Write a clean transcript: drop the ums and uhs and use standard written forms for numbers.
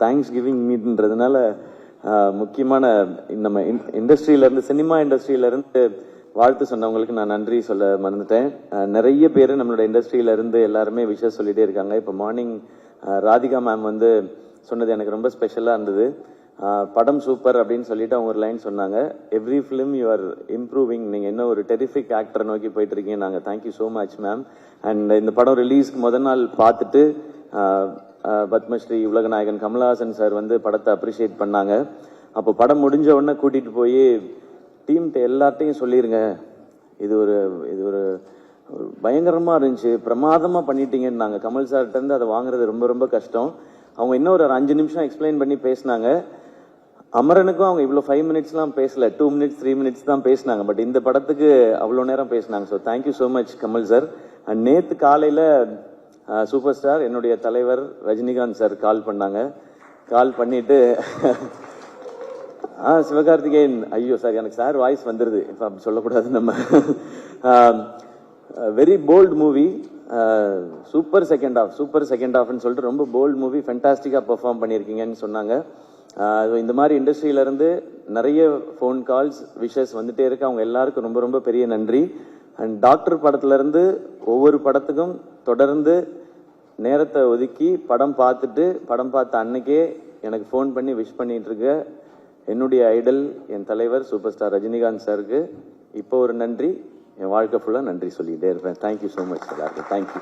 Thanks giving மீட்ன்றதுனால முக்கியமான நம்ம இண்டஸ்ட்ரியிலேருந்து cinema இண்டஸ்ட்ரியிலேருந்து வாழ்த்து சொன்னவங்களுக்கு நான் நன்றி சொல்ல மறந்துட்டேன். நிறைய பேர் நம்மளோட இண்டஸ்ட்ரியிலேருந்து எல்லாருமே விஷயம் சொல்லிகிட்டே இருக்காங்க. இப்போ மார்னிங் ராதிகா மேம் வந்து சொன்னது எனக்கு ரொம்ப ஸ்பெஷலாக இருந்தது. படம் சூப்பர் அப்படின்னு சொல்லிட்டு அவங்க ஒரு லைன் சொன்னாங்க, every film you are improving, நீங்கள் என்ன ஒரு டெரிஃபிக் ஆக்டரை நோக்கி போயிட்டு இருக்கீங்க. நாங்கள் thank you so much ma'am. And இந்த படம் ரிலீஸ்க்கு முதல் நாள் பார்த்துட்டு பத்மஸ்ரீ உலகநாயகன் கமலஹாசன் சார் வந்து படத்தை அப்ரிஷியேட் பண்ணாங்க. அப்போ படம் முடிஞ்ச உடனே கூட்டிகிட்டு போய் டீம்கிட்ட எல்லார்ட்டையும் சொல்லிடுங்க, இது ஒரு பயங்கரமாக இருந்துச்சு, பிரமாதமாக பண்ணிட்டீங்கன்னு. நாங்கள் கமல் சார்கிட்டருந்து அதை வாங்குறது ரொம்ப ரொம்ப கஷ்டம். அவங்க இன்னும் ஒரு 5 நிமிஷம் எக்ஸ்பிளைன் பண்ணி பேசினாங்க. அமரனுக்கும் அவங்க இவ்வளோ 5 மினிட்ஸ்லாம் பேசல, 2 மினிட்ஸ் 3 மினிட்ஸ் தான் பேசினாங்க. பட் இந்த படத்துக்கு அவ்வளோ நேரம் பேசினாங்க. So thank you so much Kamal sir. And நேற்று காலையில் சூப்பர் ஸ்டார் என்னுடைய தலைவர் ரஜினிகாந்த் சார் கால் பண்ணாங்க. கால் பண்ணிட்டு சிவகார்த்திகேயன், ஐயோ சார் எனக்கு சார் வாய்ஸ் வந்துடுது, இப்போ அப்படி சொல்லக்கூடாது நம்ம. Very bold movie, super second ஆஃப்னு சொல்லிட்டு ரொம்ப போல்ட் மூவி, ஃபென்டாஸ்டிக்காக பெர்ஃபார்ம் பண்ணியிருக்கீங்கன்னு சொன்னாங்க. இந்த மாதிரி இண்டஸ்ட்ரியிலேருந்து நிறைய ஃபோன் கால்ஸ் விஷஸ் வந்துட்டே இருக்கு. அவங்க எல்லாருக்கும் ரொம்ப ரொம்ப பெரிய நன்றி. அண்ட் டாக்டர் படத்துலேருந்து ஒவ்வொரு படத்துக்கும் தொடர்ந்து நேரத்தை ஒதுக்கி படம் பார்த்த அன்னைக்கே எனக்கு ஃபோன் பண்ணி விஷ் பண்ணிட்டு இருக்க என்னுடைய ஐடல், என் தலைவர் சூப்பர் ஸ்டார் ரஜினிகாந்த் சாருக்கு இப்போ ஒரு நன்றி, என் வாழ்க்கை ஃபுல்லாக நன்றி சொல்லிகிட்டே இருப்பேன். தேங்க்யூ ஸோ மச் எல்லாருக்கும். தேங்க்யூ.